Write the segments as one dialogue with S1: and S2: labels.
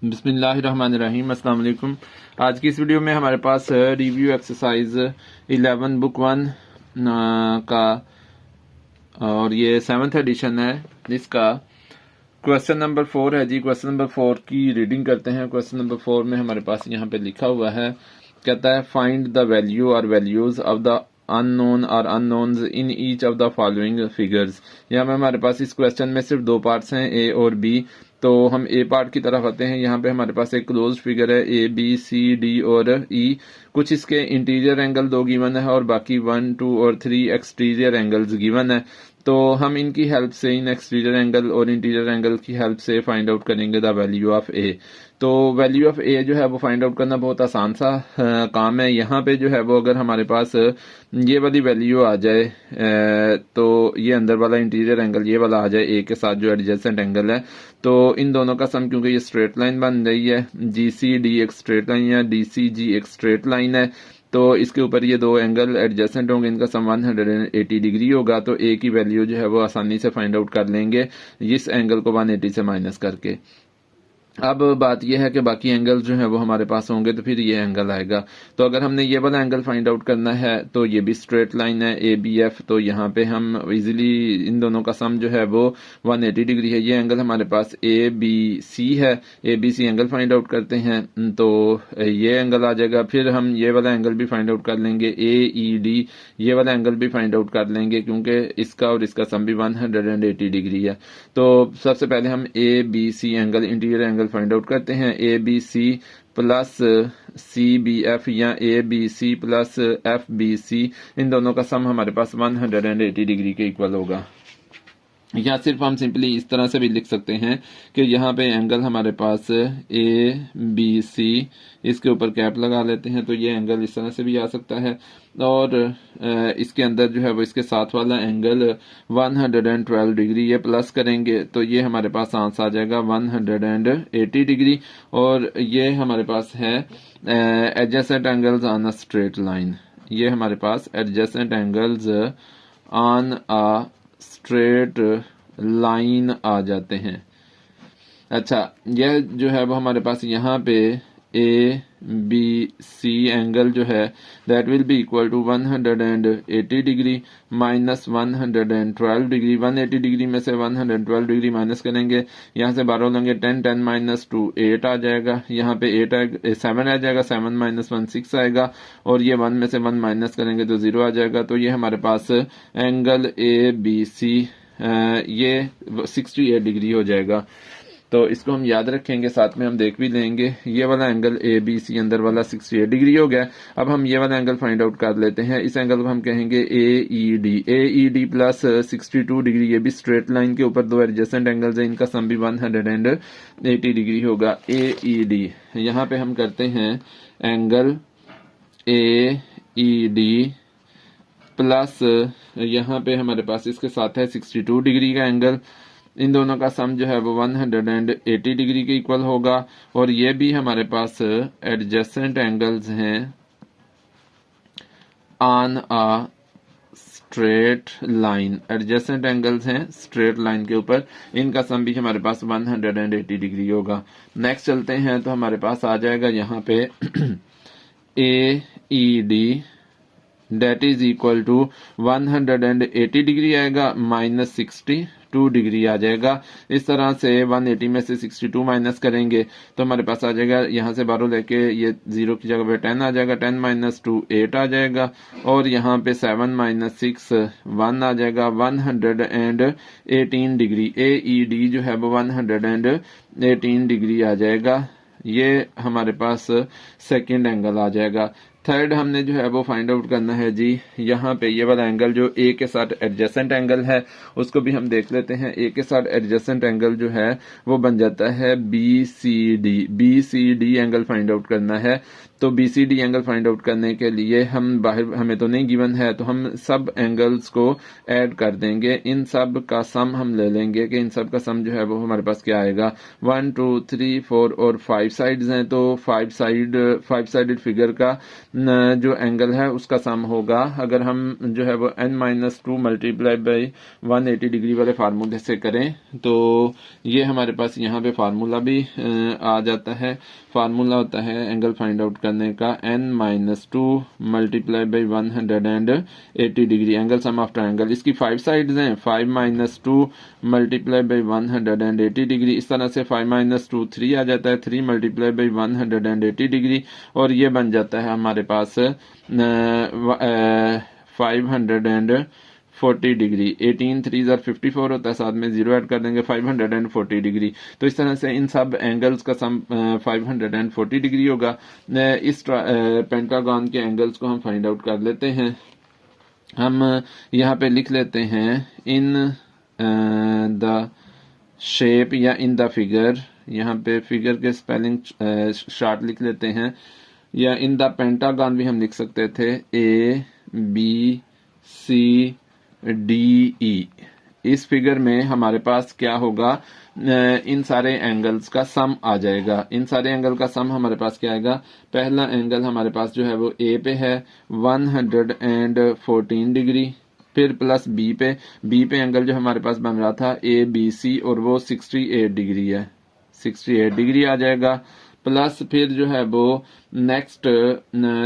S1: बिस्मिल्लाहिर्रहमानिर्रहीम। अस्सलाम वालेकुम। आज की इस वीडियो में हमारे पास रिव्यू एक्सरसाइज 11 बुक 1 का और ये 7th एडिशन है जिसका क्वेश्चन नंबर 4 है जी। क्वेश्चन नंबर 4 की रीडिंग करते हैं। क्वेश्चन नंबर 4 में हमारे पास यहाँ पे लिखा हुआ है, कहता है फाइंड द वैल्यू और वैल्यूज ऑफ द अननोन और unknowns in each of the following figures. यहाँ पे हमारे पास इस क्वेश्चन में सिर्फ दो पार्ट्स हैं, ए और बी। तो हम ए पार्ट की तरफ आते हैं। यहाँ पे हमारे पास एक क्लोज फिगर है, ए बी सी डी और ई। कुछ इसके इंटीरियर एंगल दो गिवन है और बाकी 1 2 और 3 एक्सटीरियर एंगल्स गिवन है। तो हम इनकी हेल्प से, इन एक्सटीरियर एंगल और इंटीरियर एंगल की हेल्प से फाइंड आउट करेंगे द वैल्यू ऑफ ए। तो वैल्यू ऑफ ए जो है वो फाइंड आउट करना बहुत आसान सा काम है। यहाँ पे जो है वो अगर हमारे पास ये वाली वैल्यू आ जाए तो ये अंदर वाला इंटीरियर एंगल ये वाला आ जाए ए के साथ जो एडजेसेंट एंगल है, तो इन दोनों का सम, क्योंकि ये स्ट्रेट लाइन बन रही है, जी सी डी एक स्ट्रेट लाइन है, डी सी जी एक स्ट्रेट लाइन है, तो इसके ऊपर ये दो एंगल एडजेसेंट होंगे, इनका सम 180 डिग्री होगा। तो ए की वैल्यू जो है वो आसानी से फाइंड आउट कर लेंगे इस एंगल को 180 से माइनस करके। अब बात यह है कि बाकी एंगल जो है वो हमारे पास होंगे तो फिर ये एंगल आएगा। तो अगर हमने ये वाला एंगल फाइंड आउट करना है तो ये भी स्ट्रेट लाइन है ए बी एफ, तो यहाँ पे हम इजीली इन दोनों का सम जो है वो 180 डिग्री है। ये एंगल हमारे पास ए बी सी है, A B C angle find out करते हैं तो ये एंगल आ जाएगा। फिर हम ये वाला एंगल भी फाइंड आउट कर लेंगे, ए ई डी, ये वाला एंगल भी फाइंड आउट कर लेंगे क्योंकि इसका और इसका सम भी 180 डिग्री है। तो सबसे पहले हम A B C angle, interior angle find out करते हैं। A B C plus C B F या A B C plus F B C, इन दोनों का सम हमारे पास 180 डिग्री के इक्वल होगा। या सिर्फ हम सिंपली इस तरह से भी लिख सकते हैं कि यहाँ पे एंगल हमारे पास ए बी सी, इसके ऊपर कैप लगा लेते हैं तो ये एंगल इस तरह से भी आ सकता है। और इसके अंदर जो है वो इसके साथ वाला एंगल 112 डिग्री, ये प्लस करेंगे तो ये हमारे पास आंसर आ जाएगा 180 डिग्री। और ये हमारे पास है adjacent angles on a straight line, ये हमारे पास adjacent angles on a straight line आ जाते हैं। अच्छा, यह जो है वो हमारे पास यहाँ पे ए बी सी एंगल जो है that will be equal to 180 degree minus 112 degree. 180 degree में से 112 डिग्री माइनस करेंगे, यहाँ से 12 लेंगे, 10 10 माइनस 2 8 आ जाएगा। यहाँ पे 7 आ जाएगा, 7 माइनस 1 6 आएगा, और ये 1 में से 1 माइनस करेंगे तो 0 आ जाएगा। तो ये हमारे पास एंगल ए बी सी ये 68 डिग्री हो जाएगा। तो इसको हम याद रखेंगे, साथ में हम देख भी लेंगे। ये वाला एंगल ए बी सी अंदर वाला 68 डिग्री हो गया। अब हम ये वाला एंगल फाइंड आउट कर लेते हैं। इस एंगल को हम कहेंगे ए ई डी प्लस 62 डिग्री, ये भी स्ट्रेट लाइन के ऊपर दो एडजेसेंट एंगल्स है, इनका सम भी 180 डिग्री होगा। ए ई डी, यहाँ पे हम करते हैं angle A E D plus यहाँ पे हमारे पास इसके साथ है 62 डिग्री का एंगल, इन दोनों का सम जो है वो 180 डिग्री के इक्वल होगा। और ये भी हमारे पास एडजेसेंट एंगल्स हैं on a straight line, adjacent angles हैं स्ट्रेट लाइन के ऊपर, इनका सम भी हमारे पास 180 डिग्री होगा। नेक्स्ट चलते हैं तो हमारे पास आ जाएगा यहाँ पे A E D that is equal to 180 degree आएगा माइनस 62 डिग्री आ जाएगा। इस तरह से 180 में से 62 माइनस करेंगे तो हमारे पास आ जाएगा, यहाँ से 12 लेके ये 0 की जगह पे 10 आ जाएगा, 10 माइनस 2 8 आ जाएगा, और यहाँ पे 7 माइनस 6 1 आ जाएगा, 118 डिग्री। ए ई डी जो है वो 118 डिग्री आ जाएगा। ये हमारे पास सेकेंड एंगल आ जाएगा। थर्ड हमने जो है वो फाइंड आउट करना है जी, यहाँ पे ये वाला एंगल जो ए के साथ एडजेसेंट एंगल है उसको भी हम देख लेते हैं। ए के साथ एडजेसेंट एंगल जो है वो बन जाता है B C D. B C D angle find out करना है, तो B C D angle find out करने के लिए हम बाहर, हमें तो नहीं गिवन है, तो हम सब एंगल्स को ऐड कर देंगे, इन सब का सम हम ले लेंगे कि इन सब का सम जो है वो हमारे पास क्या आएगा। 1 2 3 4 और 5 साइड्स हैं, तो 5 साइडेड फिगर का जो एंगल है उसका सम होगा। अगर हम जो है वो n-2 मल्टीप्लाई बाई 180 डिग्री वाले फार्मूले से करें तो ये हमारे पास यहाँ पे फार्मूला भी आ जाता है। फार्मूला होता है एंगल फाइंड आउट करने का n-2 multiply by 180 degree, angle sum of triangle. इसकी 5 साइड्स हैं, 5-2 मल्टीप्लाई बाई 180 डिग्री। इस तरह से 5-2 3 आ जाता है, 3 मल्टीप्लाई बाई 180 डिग्री, और ये बन जाता है हमारे पास 540 डिग्री। 18 3 54 होता है, साथ में 0 ऐड कर देंगे, 540 डिग्री। तो इस तरह से इन सब एंगल्स का सम 540 डिग्री होगा। इस पेंटागन के एंगल्स को हम फाइंड आउट कर लेते हैं। हम यहाँ पे लिख लेते हैं इन द शेप या इन द फिगर, यहाँ पे फिगर के स्पेलिंग शॉर्ट लिख लेते हैं, या इन द पेंटागन भी हम लिख सकते थे, ABCDE। इस फिगर में हमारे पास क्या होगा, इन सारे एंगल्स का सम आ जाएगा। इन सारे एंगल का सम हमारे पास क्या आएगा, पहला एंगल हमारे पास जो है वो A पे है 114 डिग्री, फिर प्लस बी पे एंगल जो हमारे पास बन रहा था ABC और वो 68 डिग्री है, 68 डिग्री आ जाएगा। प्लस फिर जो है वो नेक्स्ट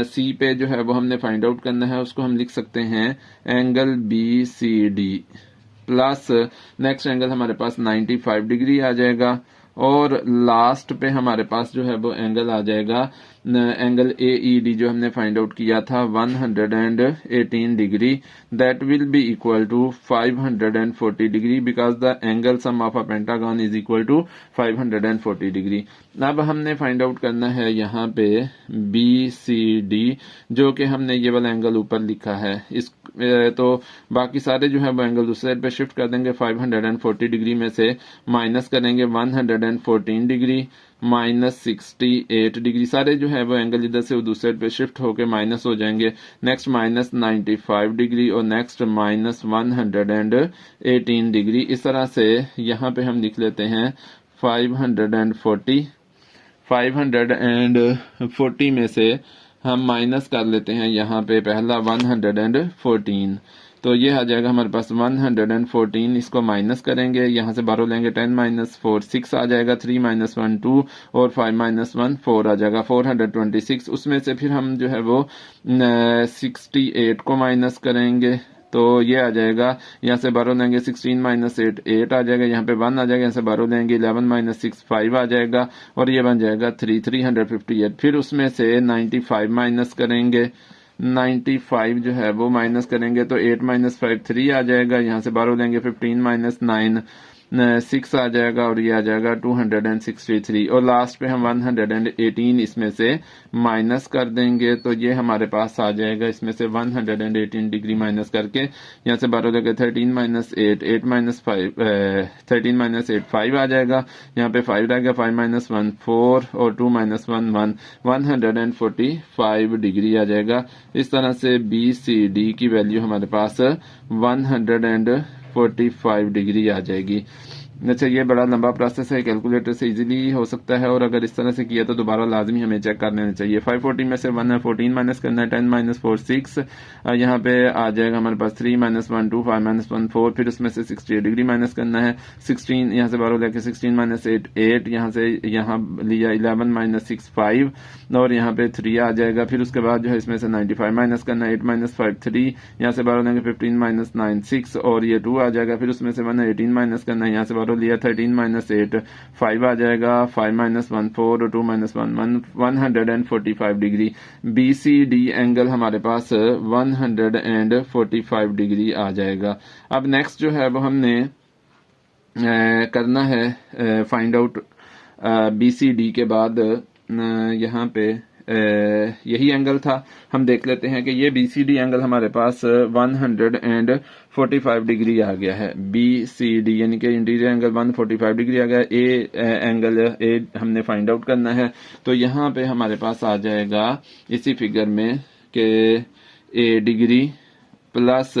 S1: सी पे जो है वो हमने फाइंड आउट करना है, उसको हम लिख सकते हैं angle BCD। Plus next angle हमारे पास 95 डिग्री आ जाएगा, और लास्ट पे हमारे पास जो है वो एंगल आ जाएगा एंगल AED जो हमने फाइंड आउट किया था 118 degree. That will be equal to 540 degree because the angle sum of a pentagon is equal to 540 degree. अब हमने फाइंड आउट करना है यहाँ पे BCD, जो कि हमने ये वाला एंगल ऊपर लिखा है। इस तो बाकी सारे जो है वो एंगल दूसरे साइड पे शिफ्ट कर देंगे। 540 डिग्री में से माइनस करेंगे 114 डिग्री माइनस 68 डिग्री, सारे जो है वो एंगल इधर से दूसरे साइड पे शिफ्ट होके माइनस हो जाएंगे। नेक्स्ट माइनस 95 डिग्री और नेक्स्ट माइनस 118 डिग्री। इस तरह से यहाँ पे हम लिख लेते हैं 540 में से हम माइनस कर लेते हैं यहाँ पे पहला 114, तो ये आ जाएगा हमारे पास 114। इसको माइनस करेंगे, यहाँ से 12 लेंगे, 10 - 4 6 आ जाएगा, 3 - 1 2 और 5 - 1 4 आ जाएगा, 426। उसमें से फिर हम जो है वो 68 को माइनस करेंगे, तो ये आ जाएगा, यहाँ से 12 लेंगे, 16 - 8 8 आ जाएगा, यहाँ पे 1 आ जाएगा, यहाँ से 12 लेंगे, 11 - 6 5 आ जाएगा, और ये बन जाएगा 358। फिर उसमें से 95 माइनस करेंगे, 95 जो है वो माइनस करेंगे तो 8 - 5 3 आ जाएगा, यहाँ से 12 लेंगे, 15 - 9 6 आ जाएगा, और ये आ जाएगा 263, और लास्ट पे हम 118 इसमें से माइनस कर देंगे, तो ये हमारे पास आ जाएगा इसमें से 118 डिग्री माइनस करके, यहाँ से 12 लेके 13 - 8 8 - 5 13 - 8 5 आ जाएगा, यहाँ पे 5 रह गया, 5 - 1 4 और 2 - 1 1 145 डिग्री आ जाएगा। इस तरह से BCD की वैल्यू हमारे पास 145 डिग्री आ जाएगी। अच्छा, ये बड़ा लंबा प्रोसेस है, कैलकुलेटर से इजीली हो सकता है, और अगर इस तरह से किया तो दोबारा लाजमी हमें चेक कर लेना चाहिए। 540 में से 114 माइनस करना है, 10 - 4 6, यहाँ पे आ जाएगा हमारे पास 3 - 1 2 5 - 1 4, फिर उसमें से 68 डिग्री माइनस करना है, 16 यहाँ से 12 लेके 16 - 8 8, यहाँ से यहाँ लिया 11 - 6 5, और यहाँ पे 3 आ जाएगा। फिर उसके बाद जो है इसमें से 95 माइनस करना है, 8 - 5 3, यहाँ से 12 लेंगे, 15 - 9 6, और ये 2 आ जाएगा। फिर उसमें से 118 माइनस करना है, यहाँ से 12 लिया, 13 - 8 5 आ जाएगा, 5 - 1 4 और 2 - 1 1 145 डिग्री। BCD एंगल हमारे पास 145 डिग्री आ जाएगा। अब नेक्स्ट जो है वो हमने करना है फाइंड आउट BCD के बाद यहाँ पे यही एंगल था, हम देख लेते हैं कि ये BCD एंगल हमारे पास 145 डिग्री आ गया है। BCD यानी कि इंटीरियर एंगल 145 डिग्री आ गया। एंगल A हमने फाइंड आउट करना है, तो यहाँ पे हमारे पास आ जाएगा इसी फिगर में कि A degree plus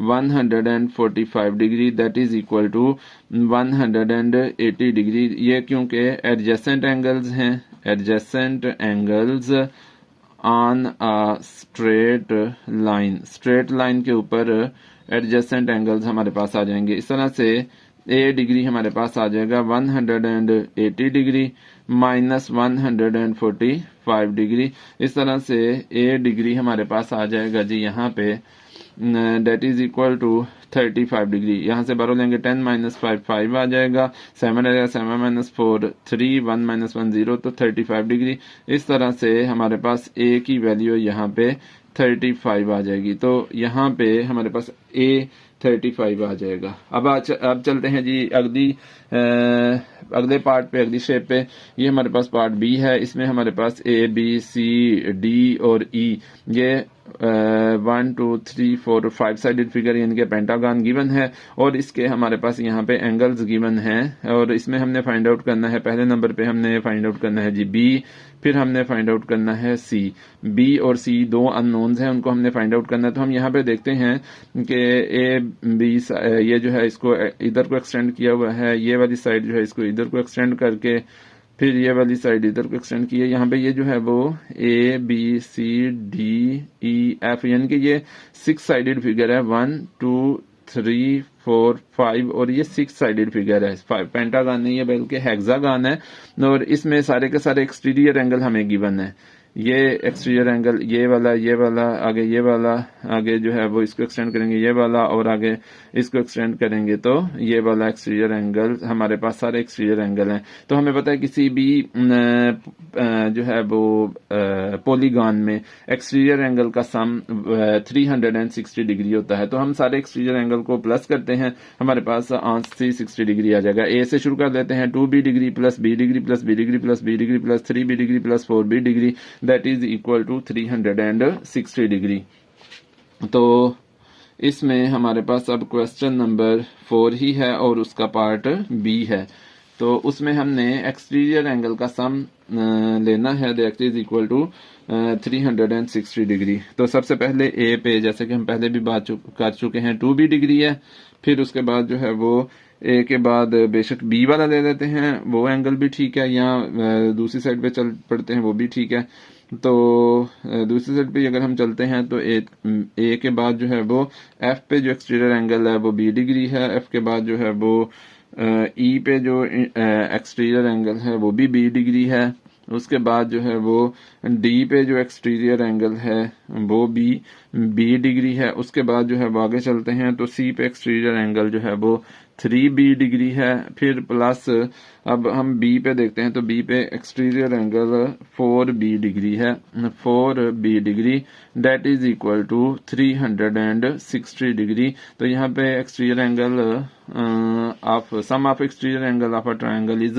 S1: 145 degree that is equal to 180 degree. ये क्योंकि एडजेसेंट एंगल्स हैं, adjacent angles on a straight line, straight line के ऊपर एडजेसेंट एंगल्स हमारे पास आ जाएंगे। इस तरह से ए डिग्री हमारे पास आ जाएगा 180 डिग्री माइनस 145 डिग्री। इस तरह से ए डिग्री हमारे पास आ जाएगा जी यहाँ पे, that is equal to 35 degree. यहाँ से बारह लेंगे 10 माइनस 5 5 आ जाएगा, 7 आ जाएगा, 7 माइनस 4 3, 1 माइनस 1 0, तो 35 डिग्री। इस तरह से हमारे पास ए की वैल्यू यहाँ पे 35 आ जाएगी। तो यहाँ पे हमारे पास ए 35 आ जाएगा। अब चलते हैं जी अगले पार्ट पे, अगली शेप पे। ये हमारे पास पार्ट बी है। इसमें हमारे पास ए बी सी डी और ई ये 1 2 3 4 5 साइडेड फिगर यानी कि पेंटागन गिवन है, और इसके हमारे पास यहाँ पे एंगल्स गिवन हैं, और इसमें हमने फाइंड आउट करना है। पहले नंबर पे हमने फाइंड आउट करना है जी बी, फिर हमने फाइंड आउट करना है सी। बी और सी दो अननोन्स हैं, उनको हमने फाइंड आउट करना है। तो हम यहाँ पे देखते हैं कि ए बी ये जो है इसको इधर को एक्सटेंड किया हुआ है, ये वाली साइड जो है इसको इधर को एक्सटेंड करके फिर ये वाली साइड इधर को एक्सटेंड की है। यहाँ पे ये जो है वो A B C D E F यानी कि ये 6 साइडेड फिगर है, 1 2 3 4 5, और ये 6 साइडेड फिगर है। पेंटागन नहीं है बल्कि हेक्सागन है, और इसमें सारे के सारे एक्सटीरियर एंगल हमें गिवन है। ये एक्सटीरियर एंगल ये वाला आगे ये वाला, आगे जो है वो इसको एक्सटेंड करेंगे ये वाला, और आगे इसको एक्सटेंड करेंगे तो ये वाला एक्सटीरियर एंगल। हमारे पास सारे एक्सटीरियर एंगल हैं। तो हमें पता है किसी भी जो है वो पॉलीगॉन में एक्सटीरियर एंगल का सम 360 डिग्री होता है। तो हम सारे एक्सटीरियर एंगल को प्लस करते हैं, हमारे पास 360 डिग्री आ जाएगा। ए से शुरू कर देते हैं, 2b degree plus b degree plus b degree plus b degree plus 3b degree plus 4b degree, that is equal to 360 degree. तो इसमें हमारे पास अब क्वेश्चन नंबर 4 ही है और उसका पार्ट बी है। तो उसमें हमने एक्सटीरियर एंगल का सम लेना है, that is equal to 360 degree. तो सबसे पहले ए पे, जैसे कि हम पहले भी बात कर चुके हैं, 2b डिग्री है। फिर उसके बाद जो है वो ए के बाद बेशक बी वाला ले लेते हैं, वो एंगल भी ठीक है, या दूसरी साइड पे चल पड़ते हैं, वो भी ठीक है। तो दूसरी साइड पे अगर हम चलते हैं तो ए के बाद जो है वो एफ पे जो एक्सटीरियर एंगल है वो 20 डिग्री है। एफ के बाद जो है वो ई पे जो एक्सटीरियर एंगल है वो भी 20 डिग्री है। उसके बाद जो है वो डी पे जो एक्सटीरियर एंगल है वो भी 20 डिग्री है। उसके बाद जो है वो आगे चलते हैं तो सी पे एक्सटीरियर एंगल जो है वो 3b डिग्री है। फिर प्लस अब हम बी पे देखते हैं तो बी पे एक्सटीरियर एंगल 4b डिग्री है, 4b degree, that is equal to 360 degree. तो यहाँ पे exterior angle of sum of exterior angle of a triangle is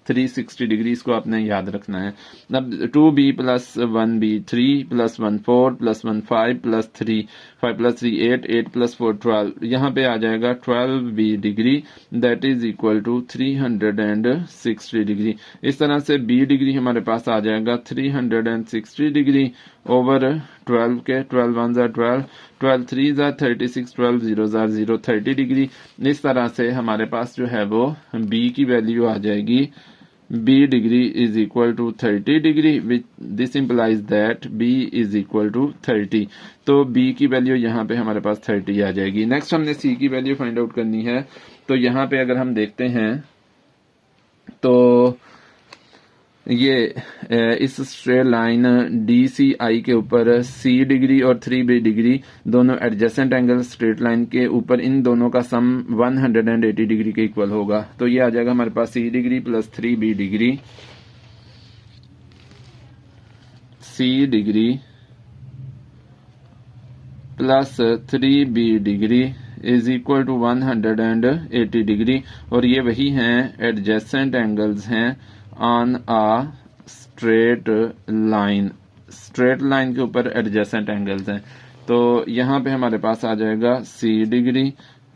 S1: 360 degree, इसको आपने याद रखना है। अब 2b plus 1b 3 plus 1 4 plus 1 5 plus 3 5 plus 3 8 8 plus 4 12, यहाँ पे आ जाएगा 12b degree, that is equal to 360 degree. इस तरह से b डिग्री हमारे पास आ जाएगा 360 डिग्री ओवर 12 के 12 1 ज़ा 12 12 3 ज़ा 36 12 0 ज़ा 0 30 डिग्री। इस तरह से हमारे पास जो है वो b की वैल्यू आ जाएगी b degree is equal to 30 degree, which this implies that b is equal to 30। तो b की वैल्यू यहाँ पे हमारे पास 30 आ जाएगी। नेक्स्ट हमने c की वैल्यू फाइंड आउट करनी है। तो यहाँ पे अगर हम देखते हैं तो ये इस स्ट्रेट लाइन DCI के ऊपर C डिग्री और 3B डिग्री दोनों एडजेसेंट एंगल स्ट्रेट लाइन के ऊपर, इन दोनों का सम 180 डिग्री के इक्वल होगा। तो ये आ जाएगा हमारे पास C degree plus 3B degree, C degree plus 3B degree is equal to 180 degree. और ये वही हैं एडजेसेंट एंगल्स हैं on a straight line, straight line के ऊपर एडजेसेंट एंगल्स हैं। तो यहाँ पे हमारे पास आ जाएगा C डिग्री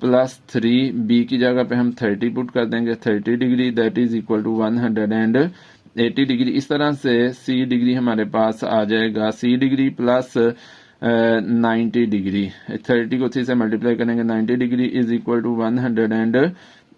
S1: प्लस 3B की जगह पे हम 30 पुट कर देंगे, 30 degree, that is equal to 180 degree. इस तरह से C डिग्री हमारे पास आ जाएगा C डिग्री प्लस 90 डिग्री, 30 को 3 से मल्टीप्लाई करेंगे, 90 degree is equal to 180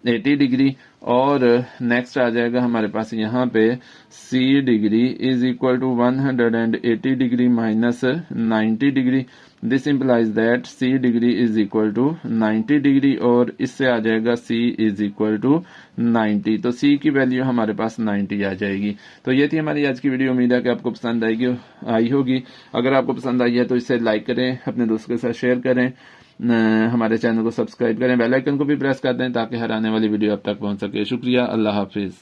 S1: 80 degree, और नेक्स्ट आ जाएगा हमारे पास यहाँ पे C degree is equal to 180 degree minus 90 degree. This implies that C degree is equal to 90 degree, और इससे आ जाएगा सी इज इक्वल टू 90। तो सी की वैल्यू हमारे पास 90 आ जाएगी। तो ये थी हमारी आज की वीडियो। उम्मीद है कि आपको पसंद आई होगी। अगर आपको पसंद आई है तो इसे लाइक करें, अपने दोस्तों के साथ शेयर करें, हमारे चैनल को सब्सक्राइब करें, बेल आइकन को भी प्रेस कर दें ताकि हर आने वाली वीडियो आप तक पहुंच सके। शुक्रिया, अल्लाह हाफिज।